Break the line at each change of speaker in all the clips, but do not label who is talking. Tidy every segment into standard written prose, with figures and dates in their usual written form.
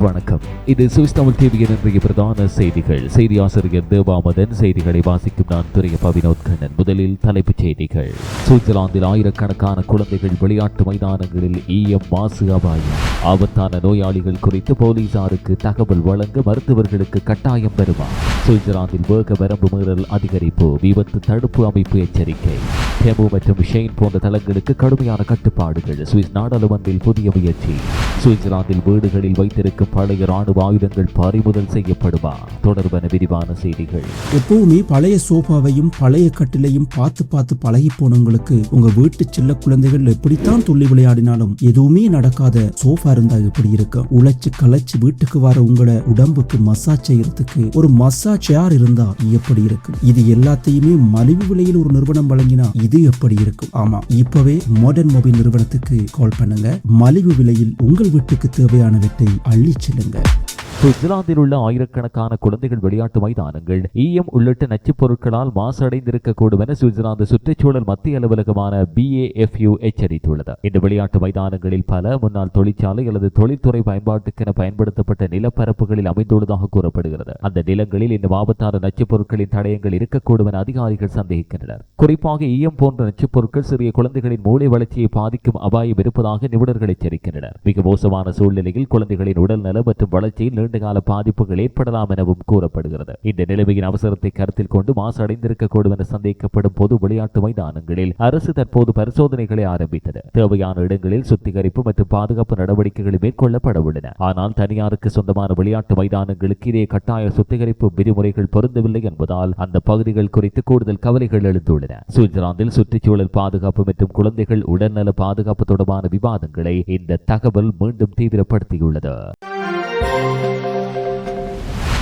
வணக்கம். இது சுவிஸ் தமிழ் டிவியின் இன்றைய பிரதான செய்திகள். செய்தி ஆசிரியர் தேவாமதன். செய்திகளை வாசிக்கும் நான் துரையப்பா வினோத் கண்ணன். முதலில் தலைப்புச் செய்திகள். சுவிட்சர்லாந்தில் ஆயிரக்கணக்கான குழந்தைகள் விளையாட்டு மைதானங்களில் ஈயம் மாசு அபாயம். ஆபத்தான நோயாளிகள் குறித்து போலீசாருக்கு தகவல் வழங்க மருத்துவர்களுக்கு கட்டாயம் பெறுமா. சுவிட்சர்லாந்தில் வேக வரம்பு மீறல் அதிகரிப்பு. விபத்து தடுப்பு அமைப்பு எச்சரிக்கை. டெமு மற்றும் ஷெயின் போன்ற தளங்களுக்கு கடுமையான கட்டுப்பாடுகள். சுவிஸ் நாடாளுமன்றில் புதிய முயற்சி. சுவிட்சர்லாந்தில் வீடுகளில் வைத்திருக்கும் பழைய ராணுவ ஆயுதங்கள் பறிமுதல் செய்யப்படுமா தொடர்பான விரிவான செய்திகள்.
எப்பவுமே பழைய சோஃபாவையும் பழைய கட்டிலையும் பார்த்து பார்த்து பழகி போனவங்களுக்கு உங்க வீட்டு செல்ல குழந்தைகள் எப்படித்தான் துள்ளி விளையாடினாலும் எதுவுமே நடக்காத சோஃபா இருந்தா எப்படி இருக்கும்? உழைச்சு கலைச்சு வீட்டுக்கு வர உங்களோட உடம்புக்கு மசாஜ் செய்யறதுக்கு ஒரு மசாஜ் சேர் இருந்தா எப்படி இருக்கும்? இது எல்லாத்தையுமே மலிவு விலையில் ஒரு நிறுவனம் வழங்கினா இது எப்படி இருக்கும்? ஆமா, இப்பவே மாடர்ன் மொபைல் நிறுவனத்துக்கு கால் பண்ணுங்க. மலிவு விலையில் உங்கள் வீட்டுக்கு தேவையானவற்றை அள்ளி செல்லுங்க.
சுவிட்சர்லாந்தில் உள்ள ஆயிரக்கணக்கான குழந்தைகள் விளையாட்டு மைதானங்கள் ஈயம் உள்ளிட்ட நச்சுப் பொருட்களால் மாசடைந்திருக்கக்கூடும் என சுவிட்சர்லாந்து சுற்றுச்சூழல் மத்திய அலுவலகமான BAFU எச்சரித்துள்ளது. இந்த விளையாட்டு மைதானங்களில் பல முன்னாள் தொழிற்சாலை அல்லது தொழில்துறை பயன்பாட்டுக்கென பயன்படுத்தப்பட்ட நிலப்பரப்புகளில் அமைந்துள்ளதாக கூறப்படுகிறது. அந்த நிலங்களில் இந்த ஆபத்தான நச்சுப் பொருட்களின் தடயங்கள் இருக்கக்கூடும் என அதிகாரிகள் சந்தேகிக்கின்றனர். குறிப்பாக ஈயம் போன்ற நச்சுப் பொருட்கள் சிறிய குழந்தைகளின் மூளை வளர்ச்சியை பாதிக்கும் அபாயம் இருப்பதாக நிபுணர்கள் எச்சரிக்கின்றனர். மிக மோசமான சூழ்நிலையில் குழந்தைகளின் உடல் நலம் மற்றும் வளர்ச்சியில் நீண்டகால பாதிப்புகள் ஏற்படலாம் எனவும் கூறப்படுகிறது. இந்த நிலைமையின் அவசரத்தை கருத்தில் கொண்டு மாசு அடைந்திருக்கக்கூடும் என சந்தேகிக்கப்படும் பொது விளையாட்டு மைதானங்களில் அரசு தற்போது பரிசோதனைகளை ஆரம்பித்தது. தேவையான இடங்களில் சுத்திகரிப்பு மற்றும் பாதுகாப்பு நடவடிக்கைகள் மேற்கொள்ளப்பட உள்ளன. ஆனால் தனியாருக்கு சொந்தமான விளையாட்டு மைதானங்களுக்கு இதே கட்டாய சுத்திகரிப்பு விதிமுறைகள் பொருந்தவில்லை என்பதால் அந்த பகுதிகள் குறித்து கூடுதல் கவலைகள் எழுந்துள்ளன. சுவிட்சர்லாந்தில் சுற்றுச்சூழல் பாதுகாப்பு மற்றும் குழந்தைகள் உடல்நல பாதுகாப்பு தொடர்பான விவாதங்களை இந்த தகவல் மீண்டும் தீவிரப்படுத்தியுள்ளது.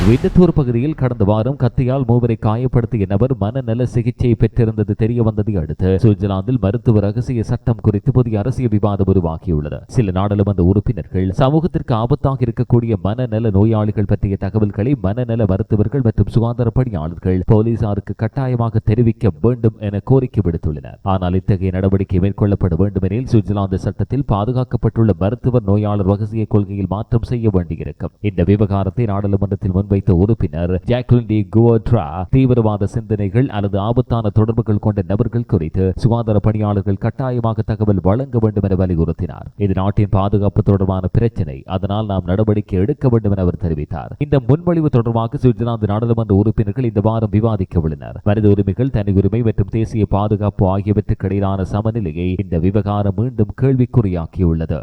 விண்டத்தூர் பகுதியில் கடந்த வாரம் கத்தியால் மூவரை காயப்படுத்திய நபர் மனநல சிகிச்சையை பெற்றிருந்தது தெரிய வந்ததை அடுத்து சுவிட்சர்லாந்தில் மருத்துவ ரகசிய சட்டம் குறித்து புதிய அரசியல் விவாதம் உருவாகியுள்ளது. சில நாடாளுமன்ற உறுப்பினர்கள் சமூகத்திற்கு ஆபத்தாக இருக்கக்கூடிய மனநல நோயாளிகள் பற்றிய தகவல்களை மனநல மருத்துவர்கள் மற்றும் சுகாதார பணியாளர்கள் போலீசாருக்கு கட்டாயமாக தெரிவிக்க வேண்டும் என கோரிக்கை விடுத்துள்ளனர். ஆனால் இத்தகைய நடவடிக்கை மேற்கொள்ளப்பட வேண்டும் எனில் சுவிட்சர்லாந்து சட்டத்தில் பாதுகாக்கப்பட்டுள்ள மருத்துவர் நோயாளர் ரகசிய கொள்கையில் மாற்றம் செய்ய வேண்டியிருக்கும். இந்த விவகாரத்தை நாடாளுமன்றத்தில் வைத்த உறுப்பினர் ஜாக்லின் டி குவர்ட்ரா தீவிரவாத சிந்தனைகள் அல்லது ஆபத்தான தொடர்புகள் கொண்ட நபர்கள் குறித்து சுகாதார பணியாளர்கள் கட்டாயமாக தகவல் வழங்க வேண்டும் என வலியுறுத்தினார். இது நாட்டின் பாதுகாப்பு தொடர்பான பிரச்சனை, அதனால் நாம் நடவடிக்கை எடுக்க வேண்டும் என அவர் தெரிவித்தார். இந்த முன்மொழிவு தொடர்பாக சுவிட்சர்லாந்து நாடாளுமன்ற உறுப்பினர்கள் இந்த வாரம் விவாதிக்க உள்ளனர். மனித உரிமைகள், தனி உரிமை மற்றும் தேசிய பாதுகாப்பு ஆகியவற்றுக்கு இடையிலான சமநிலையை இந்த விவகாரம் மீண்டும் கேள்விக்குறியாக்கியுள்ளது.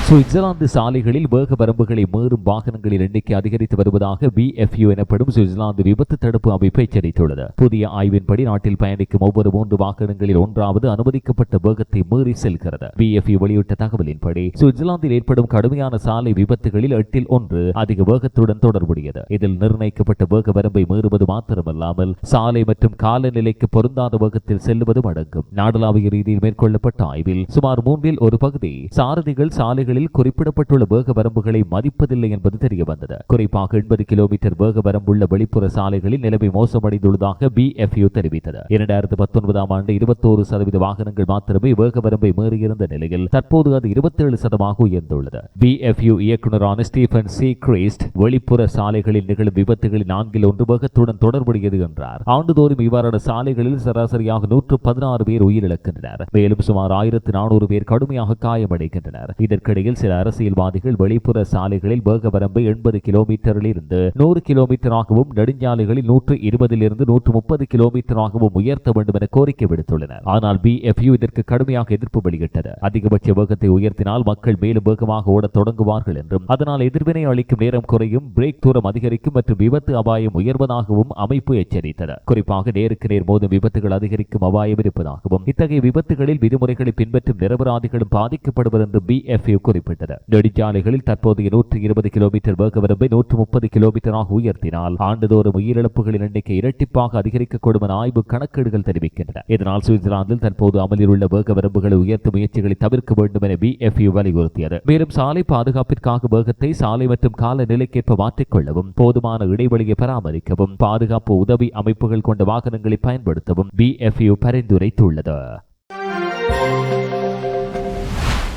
சுவிட்சர்லாந்து சாலைகளில் வேக வரம்புகளை மீறும் வாகனங்களின் எண்ணிக்கை அதிகரித்து வருவதாக BFU எனப்படும் சுவிட்சர்லாந்து விபத்து தடுப்பு அமைப்பு எச்சரித்துள்ளது. புதிய ஆய்வின்படி நாட்டில் பயணிக்கும் ஒவ்வொரு 3 வாகனங்களில் ஒன்றாவது அனுமதிக்கப்பட்ட வேகத்தை மீறி செல்கிறது. BFU வெளியிட்ட தகவலின்படி சுவிட்சர்லாந்தில் ஏற்படும் கடுமையான சாலை விபத்துகளில் 8 1 அதிக வேகத்துடன் தொடர்புடையது. இதில் நிர்ணயிக்கப்பட்ட வேக வரம்பை மீறுவது மாத்திரமல்லாமல் சாலை மற்றும் காலநிலைக்கு பொருந்தாத வேகத்தில் செல்லுவதும் அடங்கும். நாடளாவிய ரீதியில் மேற்கொள்ளப்பட்ட ஆய்வில் சுமார் 3 1 பகுதி சாரதிகள் சாலைகளில் குறிப்பிடப்பட்டுள்ள வேக வரம்புகளை மதிப்பதில்லை என்பது தெரிய வந்தது. குறிப்பாக 80 கிலோமீட்டர் வேக வரம்புள்ள வெளிப்புற சாலைகளில் நிலைமை மோசமடைந்துள்ளதாக BFU தெரிவித்தது. 2019 ஆண்டு 21% வாகனங்கள் மாத்திரமே வேக வரம்பை மீறியிருந்த நிலையில் தற்போது அது 27% உயர்ந்துள்ளது. BFU இயக்குநரான ஸ்டீபன் சி கிறிஸ்ட் வெளிப்புற சாலைகளில் நிகழும் விபத்துகளில் 4 வேகத்துடன் தொடர்புடையது என்றார். ஆண்டுதோறும் இவ்வாறான சாலைகளில் சராசரியாக 116 பேர் உயிரிழக்கின்றனர். மேலும் சுமார் 1400 பேர் கடுமையாக காயமடைகின்றனர். இதற்கிடையில் சில அரசியல்வாதிகள் வெளிப்புற சாலைகளில் வேக வரம்பை 80 கிலோமீட்டரில் இருந்து 100 கிலோமீட்டராகவும் நெடுஞ்சாலைகளில் 120 இருந்து 130 கிலோமீட்டராகவும் உயர்த்த வேண்டும் என கோரிக்கை விடுத்துள்ளனர். ஆனால் BFU இதற்கு கடுமையாக எதிர்ப்பு வெளியிட்டது. அதிகபட்ச வேகத்தை உயர்த்தினால் மக்கள் மேலும் வேகமாக ஓடத் தொடங்குவார்கள் என்றும் அதனால் எதிர்வினை அளிக்கும் நேரம் குறையும், பிரேக் தூரம் அதிகரிக்கும் மற்றும் விபத்து அபாயம் உயர்வதாகவும் அமைப்பு எச்சரித்தது. குறிப்பாக நேருக்கு நேர் மோதும் விபத்துகள் அதிகரிக்கும் அபாயம் இருப்பதாகவும் இத்தகைய விபத்துகளில் விதிமுறைகளை பின்பற்றும் நிரபராதிகளும் பாதிக்கப்படுவர் என்று BFU குறிப்பிட்டது. நெடுஞ்சாலைகளில் தற்போதைய 120 கிலோமீட்டர் வேக வரம்பை 130 கிலோமீட்டராக உயர்த்தினால் ஆண்டுதோறும் உயிரிழப்புகளின் எண்ணிக்கை இரட்டிப்பாக அதிகரிக்கக்கூடும் என ஆய்வு கணக்கீடுகள் தெரிவிக்கின்றன. இதனால் சுவிட்சர்லாந்தில் தற்போது அமலில் உள்ள வேக வரம்புகளை உயர்த்தும் முயற்சிகளை தவிர்க்க வேண்டும் என BFU வலியுறுத்தியது. மேலும் சாலை பாதுகாப்பிற்காக வேகத்தை சாலை மற்றும் காலநிலைக்கேற்ப மாற்றிக்கொள்ளவும், போதுமான இடைவெளியை பராமரிக்கவும், பாதுகாப்பு உதவி அமைப்புகள் கொண்ட வாகனங்களை பயன்படுத்தவும் BFU பரிந்துரைத்துள்ளது.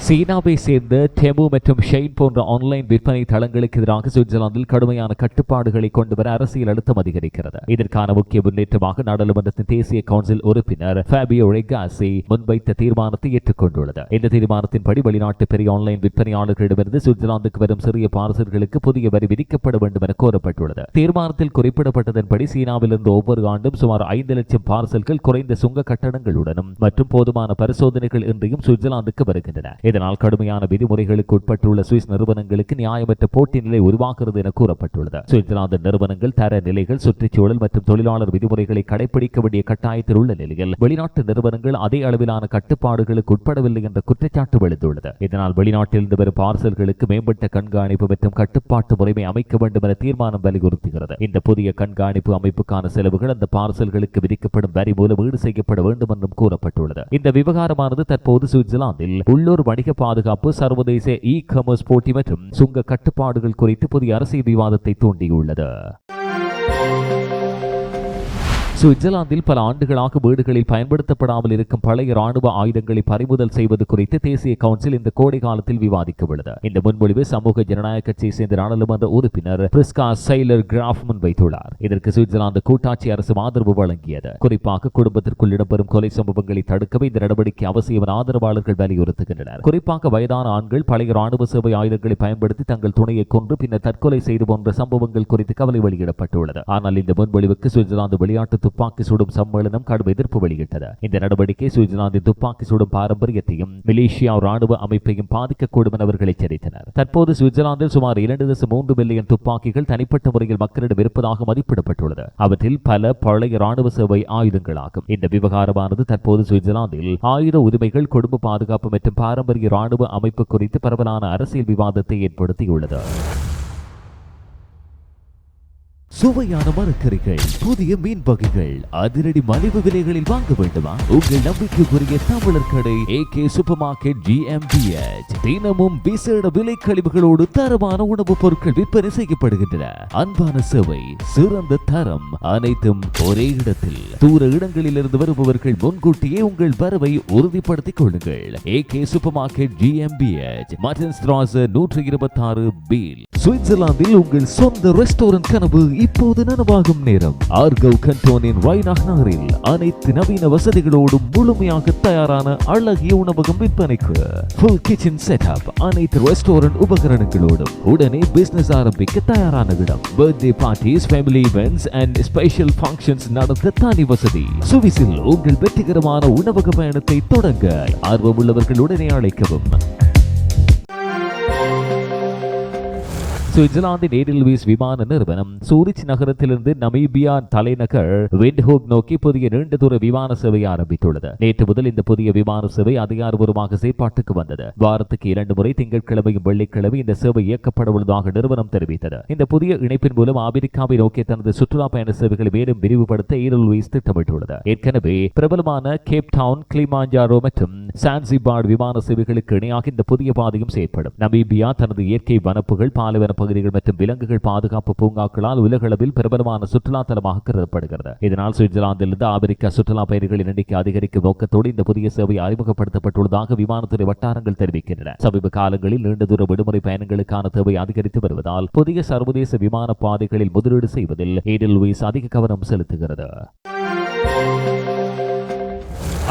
சீனாவை சேர்ந்த டெமு மற்றும் ஷெயின் போன்ற ஆன்லைன் விற்பனை தளங்களுக்கு எதிராக சுவிட்சர்லாந்தில் கடுமையான கட்டுப்பாடுகளை கொண்டுவர அரசியல் அழுத்தம் அதிகரிக்கிறது. இதற்கான முக்கிய முன்னேற்றமாக நாடாளுமன்றத்தின் தேசிய கவுன்சில் உறுப்பினர் ஃபேபியோ ரெகாசி முன்வைத்த தீர்மானத்தை ஏற்றுக்கொண்டுள்ளது. இந்த தீர்மானத்தின்படி வெளிநாட்டு பெரிய ஆன்லைன் விற்பனையாளர்களிடமிருந்து சுவிட்சர்லாந்துக்கு வரும் சிறிய பார்சல்களுக்கு புதிய வரி விதிக்கப்பட வேண்டும் என கோரப்பட்டுள்ளது. தீர்மானத்தில் குறிப்பிடப்பட்டதன்படி சீனாவிலிருந்து ஒவ்வொரு ஆண்டும் சுமார் 5 லட்சம் பார்சல்கள் குறைந்த சுங்க கட்டணங்களுடனும் மற்றும் போதுமான பரிசோதனைகள் இன்றியும் சுவிட்சர்லாந்துக்கு வருகின்றன. இதனால் கடுமையான விதிமுறைகளுக்கு உட்பட்டுள்ள சுவிஸ் நிறுவனங்களுக்கு நியாயமற்ற போட்டி நிலை உருவாகிறது என கூறப்பட்டுள்ளது. சுவிட்சர்லாந்து நிறுவனங்கள் தர நிலைகள், சுற்றுச்சூழல் மற்றும் தொழிலாளர் விதிமுறைகளை கடைபிடிக்க வேண்டிய கட்டாயத்தில் உள்ள நிலையில் வெளிநாட்டு நிறுவனங்கள் அதே அளவிலான கட்டுப்பாடுகளுக்கு உட்படவில்லை என்ற குற்றச்சாட்டு எழுந்துள்ளது. இதனால் வெளிநாட்டிலிருந்து வரும் பார்சல்களுக்கு மேம்பட்ட கண்காணிப்பு மற்றும் கட்டுப்பாட்டு முறைமை அமைக்க வேண்டும் என தீர்மானம் வலியுறுத்துகிறது. இந்த புதிய கண்காணிப்பு அமைப்புக்கான செலவுகள் அந்த பார்சல்களுக்கு விதிக்கப்படும் வரி மூலம் ஈடு செய்யப்பட வேண்டும் என்றும் கூறப்பட்டுள்ளது. இந்த விவகாரமானது தற்போது சுவிட்சர்லாந்தில் உள்ளூர் வணிக பாதுகாப்பு, சர்வதேச இ-காமர்ஸ் போட்டி மற்றும் சுங்க கட்டுப்பாடுகள் குறித்து புதிய அரசியல் விவாதத்தை தூண்டியுள்ளது. சுவிட்சர்லாந்தில் பல ஆண்டுகளாக வீடுகளில் பயன்படுத்தப்படாமல் இருக்கும் பழைய ராணுவ ஆயுதங்களை பறிமுதல் செய்வது குறித்து தேசிய கவுன்சில் இந்த கோடை காலத்தில் விவாதிக்க உள்ளது. இந்த முன்மொழிவு சமூக ஜனநாயக கட்சியை சேர்ந்த நாடாளுமன்ற உறுப்பினர் பிரிஸ்கா சைலர் கிராஃப் முன்வைத்துள்ளார். இதற்கு சுவிட்சர்லாந்து கூட்டாட்சி அரசு ஆதரவு வழங்கியது. குறிப்பாக குடும்பத்திற்குள் இடம்பெறும் கொலை சம்பவங்களை தடுக்கவே இந்த நடவடிக்கை அவசியம் என ஆதரவாளர்கள் வலியுறுத்துகின்றனர். குறிப்பாக வயதான ஆண்கள் பழைய ராணுவ சேவை ஆயுதங்களை பயன்படுத்தி தங்கள் துணையை கொன்று பின்னர் தற்கொலை செய்து போன்ற சம்பவங்கள் குறித்து கவலை வெளியிடப்பட்டுள்ளது. ஆனால் இந்த முன்மொழிவுக்கு சுவிட்சர்லாந்து விளையாட்டு துப்பாக்கி சுடும் சம்மேளனம் கடும் எதிர்ப்பு வெளியிட்டது. இந்த நடவடிக்கை சுவிட்சர்லாந்தின் துப்பாக்கி சுடும் பாரம்பரியத்தையும் மலேசியா ராணுவ அமைப்பையும் பாதிக்கக்கூடும் என அவர்கள் எச்சரித்தனர். தற்போது சுவிட்சர்லாந்தில் சுமார் 2.3 மில்லியன் துப்பாக்கிகள் தனிப்பட்ட முறையில் மக்களிடம் இருப்பதாக மதிப்பிடப்பட்டுள்ளது. அவற்றில் பல பழைய ராணுவ சேவை ஆயுதங்களாகும். இந்த விவகாரமானது தற்போது சுவிட்சர்லாந்தில் ஆயுத உரிமைகள், குடும்ப பாதுகாப்பு மற்றும் பாரம்பரிய ராணுவ அமைப்பு குறித்து பரவலான அரசியல் விவாதத்தை ஏற்படுத்தியுள்ளது. சுவையான மரக்கறிகள், புதிய மீன் வகைகள், அதிரடி மலிவு விலைகளில் வாங்க வேண்டுமா? உங்கள் நம்பிக்கைக்குரிய தமிழர் கடை AK சூப்பர் மார்க்கெட் GmbH. தினமும் விசேட விலை கழிவுகளோடு தரமான உணவுப் பொருட்கள் விற்பனை செய்யப்படுகின்றன. அன்பான சேவை, சிறந்த தரம், அனைத்தும் ஒரே இடத்தில். தூர இடங்களிலிருந்து வருபவர்கள் முன்கூட்டியே உங்கள் வரவை உறுதிப்படுத்திக் கொள்ளுங்கள். AK super market GmbH, Martins Strasse 126 Biel. சுவிட்சர்லாந்தில் உங்கள் சொந்த ரெஸ்டாரண்ட் கனவு இப்போது நனவாகும் நேரம். ஆர்கவ் கண்டோனின் ரைனாக் நகரில் அனைத்து நவீன வசதிகளோடும் முழுமையாக தயாரான அழகிய உணவகம் விற்பனைக்கு. ஃபுல் கிச்சன் செட்டப், அனைத்து ரெஸ்டாரண்ட் உபகரணங்களோடும் உடனே பிசினஸ் ஆரம்பிக்க தயாரான இடம். Birthday parties, family events and special functions நடத்த தனி வசதி. சுவிஸில் உங்கள் வெற்றிகரமான உணவக பயணத்தை தொடங்க ஆர்வமுள்ளவர்கள் உடனே அழைக்கவும். சுவிட்சர்லாந்தின் ஏடில்வீஸ் விமான நிறுவனம் சூரிச் நகரத்திலிருந்து நமீபியா தலைநகர் விண்ட்ஹூக் நோக்கி புதிய நீண்ட தூர விமான சேவை ஆரம்பித்துள்ளது. நேற்று முதல் இந்த புதிய விமான சேவை அதிகாரப்பூர்வமாக செயற்பாட்டுக்கு வந்தது. வாரத்துக்கு 2 முறை திங்கட்கிழமையும் வெள்ளிக்கிழமை இந்த சேவை இயக்கப்பட உள்ளதாக நிறுவனம் தெரிவித்தது. இந்த புதிய இணைப்பின் மூலம் அமெரிக்காவை நோக்கி தனது சுற்றுலா பயண சேவைகளை மேலும் விரிவுபடுத்த ஏடில்வீஸ் திட்டமிட்டுள்ளது. ஏற்கனவே பிரபலமான கேப் டவுன், கிளிமாஞ்சாரோ மற்றும் சான்சிபார் விமான சேவைகளுக்கு இணையாக இந்த புதிய பாதையும் செயற்படும். நமீபியா தனது இயற்கை வனப்புகள், பாலைவன பகுதிகள் மற்றும் விலங்குகள் பாதுகாப்பு பூங்காக்களால் உலகளவில் பிரபலமான சுற்றுலா தலமாக கருதப்படுகிறது. இதனால் சுவிட்சர்லாந்திலிருந்து அமெரிக்கா சுற்றுலா பயணிகளின் எண்ணிக்கை அதிகரிக்கும் நோக்கத்தோடு இந்த புதிய சேவை அறிமுகப்படுத்தப்பட்டுள்ளதாக விமானத்துறை வட்டாரங்கள் தெரிவிக்கின்றன. சமீப காலங்களில் நீண்ட தூர விடுமுறை பயணங்களுக்கான தேவை அதிகரித்து வருவதால் புதிய சர்வதேச விமான பாதைகளில் முதலீடு செய்வதில் ஏடில்வீஸ் அதிக கவனம் செலுத்துகிறது.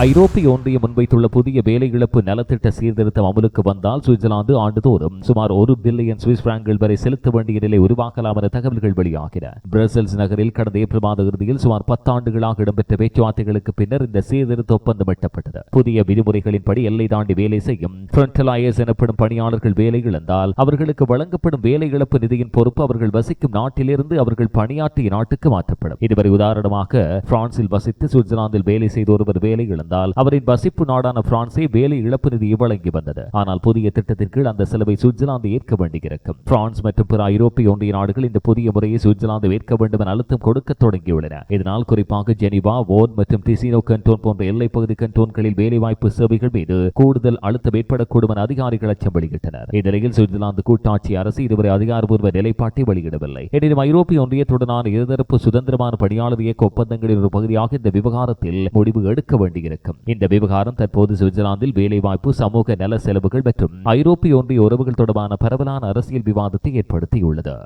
ஐரோப்பிய ஒன்றியம் முன்வைத்துள்ள புதிய வேலை இழப்பு நலத்திட்ட சீர்திருத்தம் அமலுக்கு வந்தால் சுவிட்சர்லாந்து ஆண்டுதோறும் சுமார் 1 பில்லியன் சுவிஸ் பிராங்குகள் வரை செலுத்த வேண்டிய நிலை உருவாக்கலாம் என தகவல்கள் வெளியாகின. பிரசல்ஸ் நகரில் கடந்த ஏப்ரல் மாத இறுதியில் சுமார் 10 ஆண்டுகளாக இடம்பெற்ற பேச்சுவார்த்தைகளுக்கு பின்னர் இந்த சீர்திருத்த ஒப்பந்தம் எட்டப்பட்டது. புதிய விதிமுறைகளின்படி எல்லை தாண்டி வேலை செய்யும் ஃப்ரண்டலையர்ஸ் எனப்படும் பணியாளர்கள் வேலை இழந்தால் அவர்களுக்கு வழங்கப்படும் வேலை இழப்பு நிதியின் பொறுப்பு அவர்கள் வசிக்கும் நாட்டிலிருந்து அவர்கள் பணியாற்றிய நாட்டுக்கு மாற்றப்படும். இதுவரை உதாரணமாக பிரான்சில் வசித்து சுவிட்சர்லாந்தில் வேலை செய்த ஒருவர் வேலை அவரின் வசிப்பு நாடான பிரான்சே வேலை இழப்பு நிதியை வழங்கி வந்தது. ஆனால் புதிய திட்டத்தின் கீழ் அந்த செலவை சுவிட்சர்லாந்து ஏற்க வேண்டியிருக்கும். பிரான்ஸ் மற்றும் பிற ஐரோப்பிய ஒன்றிய நாடுகள் இந்த புதிய முறையை சுவிட்சர்லாந்து ஏற்க வேண்டும் என அழுத்தம் கொடுக்க தொடங்கியுள்ளன. இதனால் குறிப்பாக ஜெனிவா, வோன் மற்றும் டிசினோ கண்டோன் போன்ற எல்லைப் பகுதி கண்டோன்களில் வேலைவாய்ப்பு சேவைகள் மீது கூடுதல் அழுத்தம் ஏற்படக்கூடும் என அதிகாரிகள் அச்சம் வெளியிட்டனர். இந்நிலையில் சுவிட்சர்லாந்து கூட்டாட்சி அரசு இதுவரை அதிகாரப்பூர்வ நிலைப்பாட்டை வெளியிடவில்லை. எனினும் ஐரோப்பிய ஒன்றியத்துடனான இருதரப்பு சுதந்திரமான பணியாளர் இயக்க ஒப்பந்தங்களின் ஒரு பகுதியாக இந்த விவகாரத்தில் முடிவு எடுக்க வேண்டியிருக்கும். இருக்கும். இந்த விவகாரம் தற்போது சுவிட்சர்லாந்தில் வேலைவாய்ப்பு, சமூக நல செலவுகள் மற்றும் ஐரோப்பிய ஒன்றிய உறவுகள் தொடர்பான பரவலான அரசியல் விவாதத்தை ஏற்படுத்தியுள்ளது.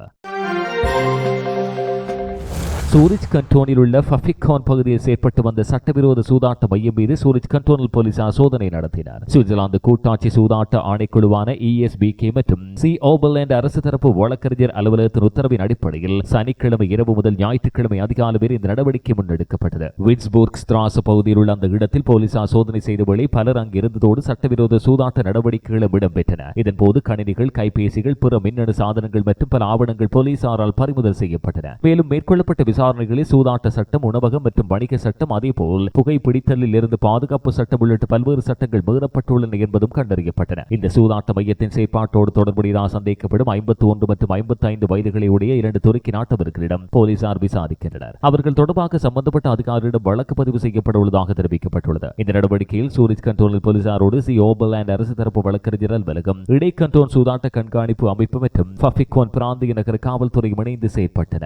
சூரிச் கண்டோனில் உள்ள ஃபஃபிகான் பகுதியில் செயற்பட்டு வந்த சட்டவிரோத சூதாட்ட மையம் மீது சூரிச் கண்டோனல் போலீசார் சோதனை நடத்தினர். சுவிட்சர்லாந்து கூட்டாட்சி சூதாட்ட ஆணைக்குழுவான ESBK மற்றும் சி ஓபர்லேண்ட் அரசு தரப்பு வழக்கறிஞர் அலுவலகத்தின் உத்தரவின் அடிப்படையில் சனிக்கிழமை இரவு முதல் ஞாயிற்றுக்கிழமை அதிகாலை வரை இந்த நடவடிக்கை முன்னெடுக்கப்பட்டது. விட்ஸ்பூர்க் ஸ்ட்ராஸ் பகுதியில் உள்ள அந்த இடத்தில் போலீசார் சோதனை செய்தவேளை பலர் அங்கிருந்ததோடு சட்டவிரோத சூதாட்ட நடவடிக்கைகளும் இடம்பெற்றன. இதன்போது கணினிகள், கைபேசிகள், பிற மின்னணு சாதனங்கள் மற்றும் பல ஆவணங்கள் போலீசாரால் பறிமுதல் செய்யப்பட்டன. மேலும் மேற்கொள்ளப்பட்ட விசாரணைகளில் சூதாட்ட சட்டம், உணவகம் மற்றும் வணிக சட்டம், அதேபோல் புகைப்பிடித்தலில் இருந்து பாதுகாப்பு சட்டம் உள்ளிட்ட பல்வேறு சட்டங்கள் மீறப்பட்டுள்ளன என்பதும் கண்டறியப்பட்டன. இந்த சூதாட்ட மையத்தின் செயற்பாட்டோடு தொடர்புடையதாக சந்தேகிக்கப்படும் 51 மற்றும் 55 வயதுகளை உடைய 2 துருக்கி நாட்டவர்களிடம் போலீசார் விசாரிக்கின்றனர். அவர்கள் தொடர்பாக சம்பந்தப்பட்ட அதிகாரியிடம் வழக்கு பதிவு செய்யப்பட உள்ளதாக தெரிவிக்கப்பட்டுள்ளது. இந்த நடவடிக்கையில் சூரிச் கண்டோனில் போலீசாரோடு சி ஓபர்லேண்ட் அரசு தரப்பு வழக்கறிஞர் அலுவலகம், இடை கண்டோன் சூதாட்ட கண்காணிப்பு அமைப்பு மற்றும் ஃபஃபிகான் பிராந்திய நகர காவல்துறையும் இணைந்து செயற்பட்டன.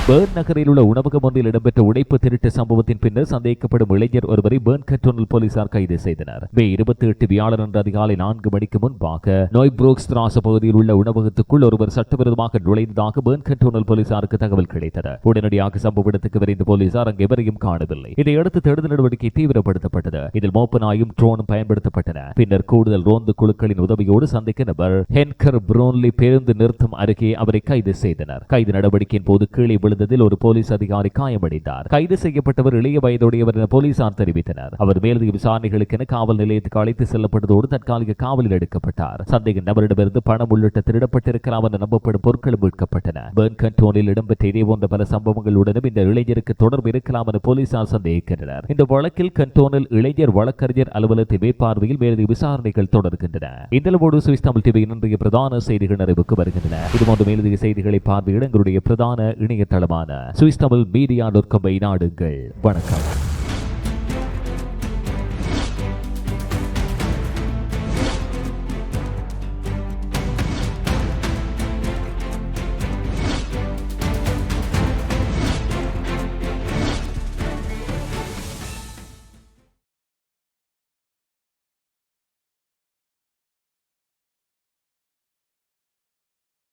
பெர்ன் நகரில் உள்ள உணவகம் ஒன்றில் இடம்பெற்ற உடைப்பு திருட்டு சம்பவத்தின் பின்னர் சந்தேகிக்கப்படும் இளைஞர் ஒருவரை பெர்ன் கண்டோனல் போலீசார் கைது செய்தனர். மே 28 வியாழன் அதிகாலை 4 மணிக்கு முன்பாக நோய்ப்ரோக் ஸ்ட்ராஸ் பகுதியில் உள்ள உணவகத்துக்குள் ஒருவர் சட்டவிரோதமாக நுழைந்ததாக பெர்ன் கண்டோனல் போலீசாருக்கு தகவல் கிடைத்தது. உடனடியாக சம்பவ இடத்துக்கு விரைந்த போலீசார் அங்கு எவரையும் காணவில்லை. இதையடுத்து தேடுதல் நடவடிக்கை தீவிரப்படுத்தப்பட்டது. இதில் மோப்ப நாயும் ட்ரோனும் பயன்படுத்தப்பட்டன. பின்னர் கூடுதல் ரோந்து குழுக்களின் உதவியோடு சந்தேக நபர் ஹென்கர் ப்ரோன்லி பேருந்து நிறுத்தம் அருகே அவரை கைது செய்தனர். கைது நடவடிக்கையின் போது கீழே விழுந்ததில் ஒரு போலீஸ் அதிகாரி காயமடைந்தார். கைது செய்யப்பட்டவர் இளைய வயதுடையவர் என போலீசார் தெரிவித்தனர். அவர் மேலதிக விசாரணைகளுக்கென காவல் நிலையத்துக்கு அழைத்து செல்லப்பட்டதோடு தற்காலிக காவலில் எடுக்கப்பட்டார். சந்தேக நபரிடமிருந்து பணம் உள்ளிட்ட திருடப்பட்டிருக்கலாம் என நம்பப்படும் பொருட்களும் மீட்கப்பட்டன. பெர்ன் கண்டோனில் இடம்பெற்ற இதேபோன்ற பல சம்பவங்களுடனும் இந்த இளைஞருக்கு தொடர்பு இருக்கலாம் என போலீசார் சந்தேகிக்கின்றனர். இந்த வழக்கில் கண்டோனில் இளைஞர் வழக்கறிஞர் அலுவலகத்தின் மேற்பார்வையில் மேலதிக விசாரணைகள் தொடர்கின்றன. இதனோடு சுவிஸ் தமிழ் டிவியின் இன்றைய பிரதான செய்திகள் நிறைவுக்கு வருகின்றன. இதுபோன்ற மேலதிக செய்திகளை பார்வையிட எங்களுடைய பிரதான இணையதளமான சுவிஸ் தமிழ் மீடியா.com நாடுங்கள். வணக்கம்.